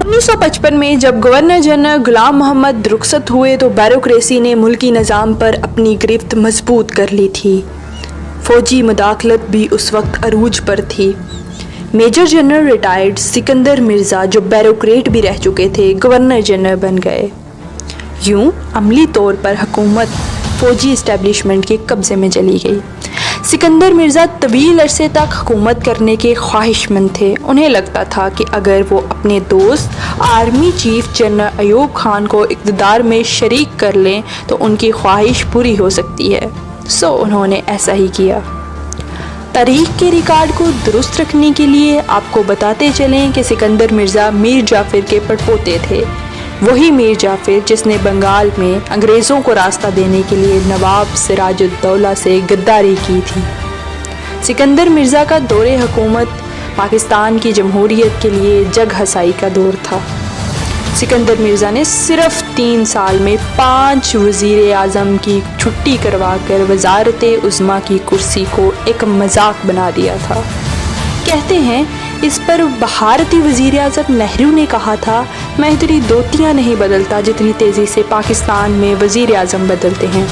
1955 में जब governor general गुलाम मोहम्मद रुखसत हुए तो ब्यूरोक्रेसी ने मुल्की निज़ाम पर अपनी गिरफ्त मजबूत कर ली थी। फ़ौजी मुदाखलत भी उस वक्त अरूज पर थी। Major general retired Sikandar Mirza, जो ब्यूरोक्रेट भी रह चुके थे, गवर्नर जनरल बन गए। यूं अमली तौर पर हुकूमत फ़ौजी इस्टेब्लिशमेंट के कब्ज़े में चली गई। सिकंदर मिर्ज़ा तवील अरसे तक हुकूमत करने के ख्वाहिशमंद थे। उन्हें लगता था कि अगर वो अपने दोस्त army chief general Ayub Khan को इक़्तिदार में शरीक कर लें तो उनकी ख्वाहिश पूरी हो सकती है। सो उन्होंने ऐसा ही किया। तारीख़ के रिकॉर्ड को दुरुस्त रखने के लिए आपको बताते चलें कि सिकंदर मिर्ज़ा मीर जाफ़र के पड़पोते थे। वही मीर जाफ़र जिसने बंगाल में अंग्रेज़ों को रास्ता देने के लिए नवाब सिराजुद्दौला से गद्दारी की थी। सिकंदर मिर्ज़ा का दौरे हुकूमत पाकिस्तान की जमहूरियत के लिए जग हसाई का दौर था। सिकंदर मिर्ज़ा ने सिर्फ 3 साल में 5 वज़ीर आज़म की छुट्टी करवा कर वज़ारत उज़्मा की कुर्सी को एक मजाक बना दिया था। कहते हैं इस पर भारतीय वज़ीर आज़म नेहरू ने कहा था, मैं इतनी दोतियाँ नहीं बदलता जितनी तेज़ी से पाकिस्तान में वज़ीर आज़म बदलते हैं।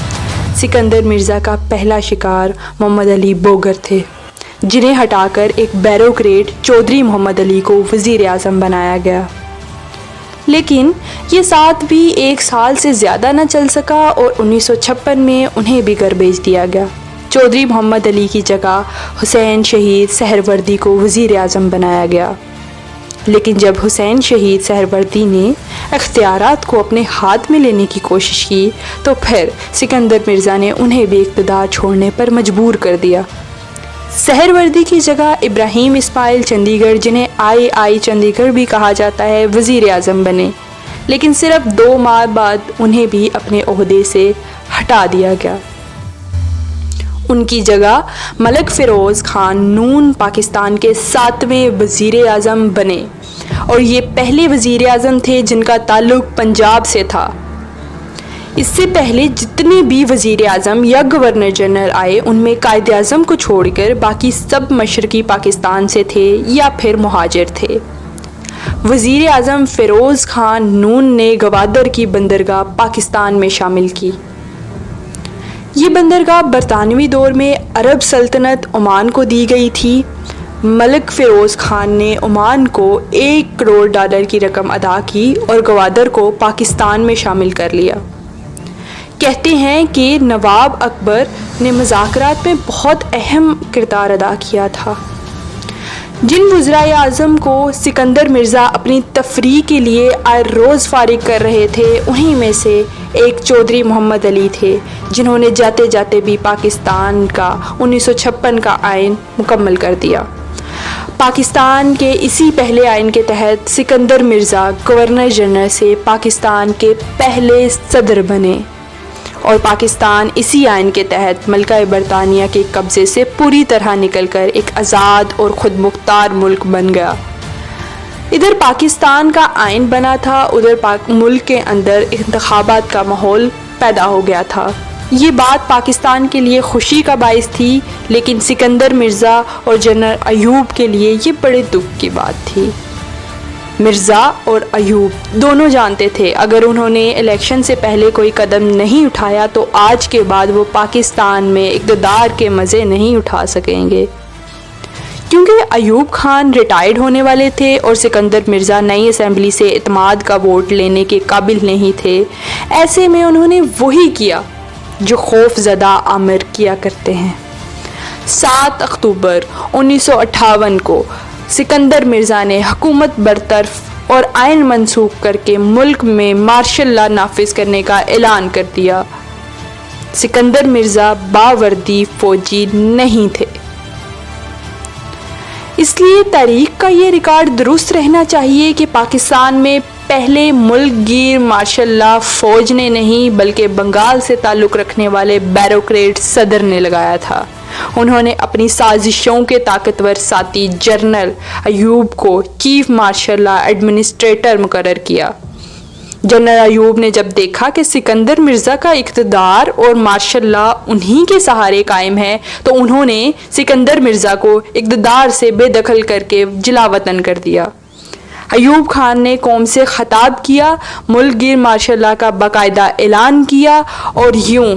सिकंदर मिर्ज़ा का पहला शिकार मोहम्मद अली बोगर थे, जिन्हें हटाकर एक ब्यूरोक्रेट चौधरी मोहम्मद अली को वज़ीर आज़म बनाया गया। लेकिन ये साथ भी 1 साल से ज़्यादा न चल सका और 1956 में उन्हें भी घर भेज दिया गया। चौधरी मोहम्मद अली की जगह हुसैन शहीद सहरवर्दी को वज़ीर आज़म बनाया गया। लेकिन जब हुसैन शहीद सहरवर्दी ने इख्तियारात को अपने हाथ में लेने की कोशिश की तो फिर सिकंदर मिर्ज़ा ने उन्हें भी इक़्तिदार छोड़ने पर मजबूर कर दिया। सहरवर्दी की जगह इब्राहिम इस्माइल चंडीगढ़, जिन्हें आई चंडीगढ़ भी कहा जाता है, वज़ीर आज़म बने। लेकिन सिर्फ 2 माह बाद उन्हें भी अपने ओहदे से हटा दिया गया। उनकी जगह मलिक फ़िरोज़ खान नून पाकिस्तान के 7वें वज़ीर आज़म बने और ये पहले वज़ीर आज़म थे जिनका ताल्लुक़ पंजाब से था। इससे पहले जितने भी वज़ीर आज़म या गवर्नर जनरल आए उनमें कायद आज़म को छोड़कर बाकी सब मशरक़ी पाकिस्तान से थे या फिर मुहाजिर थे। वज़ीर आज़म फ़िरोज़ खान नून ने गवादर की बंदरगाह पाकिस्तान में शामिल की। ये बंदरगाह बरतानवी दौर में अरब सल्तनत ओमान को दी गई थी। मलिक फ़िरोज़ खान ने ओमान को $1 करोड़ की रकम अदा की और गवादर को पाकिस्तान में शामिल कर लिया। कहते हैं कि नवाब अकबर ने मुज़ाकरात में बहुत अहम किरदार अदा किया था। जिन वज़राए आज़म को सिकंदर मिर्ज़ा अपनी तफरीह के लिए आए रोज़ फारिग कर रहे थे, उन्हीं में से एक चौधरी मोहम्मद अली थे, जिन्होंने जाते जाते भी पाकिस्तान का 1956 का आइन मुकम्मल कर दिया। पाकिस्तान के इसी पहले आइन के तहत सिकंदर मिर्ज़ा गवर्नर जनरल से पाकिस्तान के पहले सदर बने और पाकिस्तान इसी आइन के तहत मलका बरतानिया के कब्ज़े से पूरी तरह निकलकर एक आज़ाद और ख़ुद मुख्तार मुल्क बन गया। इधर पाकिस्तान का आइन बना था, उधर मुल्क के अंदर इंतखाबात का माहौल पैदा हो गया था। ये बात पाकिस्तान के लिए खुशी का बाइस थी, लेकिन सिकंदर मिर्ज़ा और जनरल अयूब के लिए ये बड़े दुख की बात थी। मिर्ज़ा और अयूब दोनों जानते थे अगर उन्होंने इलेक्शन से पहले कोई कदम नहीं उठाया तो आज के बाद वो पाकिस्तान में इक़्तिदार के मज़े नहीं उठा सकेंगे, क्योंकि अयूब खान रिटायर्ड होने वाले थे और सिकंदर मिर्ज़ा नई असेंबली से इत्माद का वोट लेने के काबिल नहीं थे। ऐसे में उन्होंने वही किया जो खौफज़दा आमिर किया करते हैं। 7 अक्टूबर 1958 को सिकंदर मिर्ज़ा ने हुकूमत बरतरफ और आइन मनसूख करके मुल्क में मार्शल लॉ नाफिज करने का ऐलान कर दिया। सिकंदर मिर्ज़ा बावर्दी फ़ौजी नहीं थे, इसलिए तारीख़ का ये रिकॉर्ड दुरुस्त रहना चाहिए कि पाकिस्तान में पहले मुल्क गिर मार्शल लॉ फ़ौज ने नहीं बल्कि बंगाल से ताल्लुक़ रखने वाले बैरोक्रेट सदर ने लगाया था। उन्होंने अपनी साजिशों के ताकतवर साथी जनरल अयूब को चीफ मार्शल लॉ एडमिनिस्ट्रेटर मुकर्रर किया। जनरल अयूब ने जब देखा कि सिकंदर मिर्ज़ा का इक़्तिदार और मार्शल लॉ उन्हीं के सहारे कायम है तो उन्होंने सिकंदर मिर्ज़ा को इक़्तिदार से बेदखल करके जिला वतन कर दिया। ایوب خان نے قوم سے خطاب کیا، ملک گیر مارشل لا کا باقاعدہ اعلان کیا، اور یوں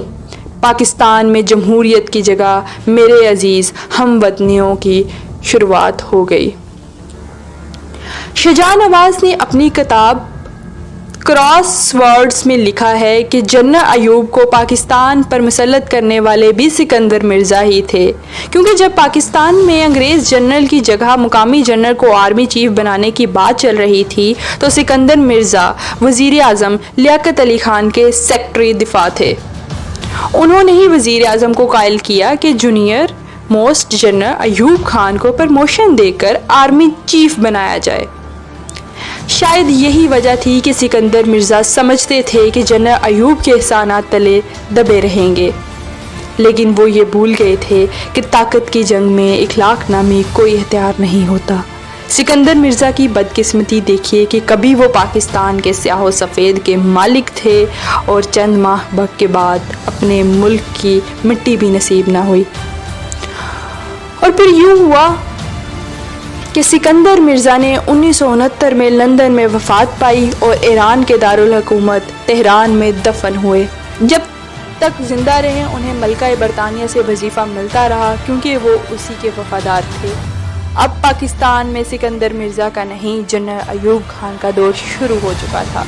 پاکستان میں جمہوریت کی جگہ میرے عزیز ہم وطنیوں کی شروعات ہو گئی۔ شجاع نواز نے اپنی کتاب کراس ورڈز میں لکھا ہے کہ جنرل ایوب کو پاکستان پر مسلط کرنے والے بھی سکندر مرزا ہی تھے، کیونکہ جب پاکستان میں انگریز جنرل کی جگہ مقامی جنرل کو آرمی چیف بنانے کی بات چل رہی تھی تو سکندر مرزا وزیر اعظم لیاقت علی خان کے سیکرٹری دفاع تھے۔ انہوں نے ہی وزیر اعظم کو قائل کیا کہ junior most general Ayub Khan کو پروموشن دے کر آرمی چیف بنایا جائے۔ شاید یہی وجہ تھی کہ سکندر مرزا سمجھتے تھے کہ جنرل ایوب کے احسانات تلے دبے رہیں گے، لیکن وہ یہ بھول گئے تھے کہ طاقت کی جنگ میں اخلاق نامی کوئی ہتھیار نہیں ہوتا۔ سکندر مرزا کی بدقسمتی دیکھیے کہ کبھی وہ پاکستان کے سیاہ و سفید کے مالک تھے اور چند ماہ وقت کے بعد اپنے ملک کی مٹی بھی نصیب نہ ہوئی۔ اور پھر یوں ہوا کہ سکندر مرزا نے 1969 میں لندن میں وفات پائی اور ایران کے دارالحکومت تہران میں دفن ہوئے۔ جب تک زندہ رہے انہیں ملکہ برطانیہ سے وظیفہ ملتا رہا کیونکہ وہ اسی کے وفادار تھے۔ اب پاکستان میں سکندر مرزا کا نہیں، جنرل ایوب خان کا دور شروع ہو چکا تھا۔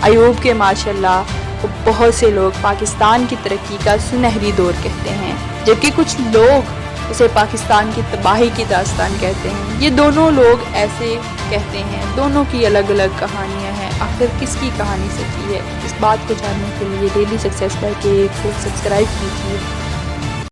ایوب کے ماشاء اللہ کو بہت سے لوگ پاکستان کی ترقی کا سنہری دور کہتے ہیں، جبکہ کچھ لوگ اسے پاکستان کی تباہی کی داستان کہتے ہیں۔ یہ دونوں لوگ ایسے کہتے ہیں، دونوں کی الگ الگ کہانیاں ہیں، آخر کس کی کہانی سچی ہے؟ اس بات کو جاننے کے لیے ڈیلی سکسیس پر کے کو سبسکرائب کیجیے۔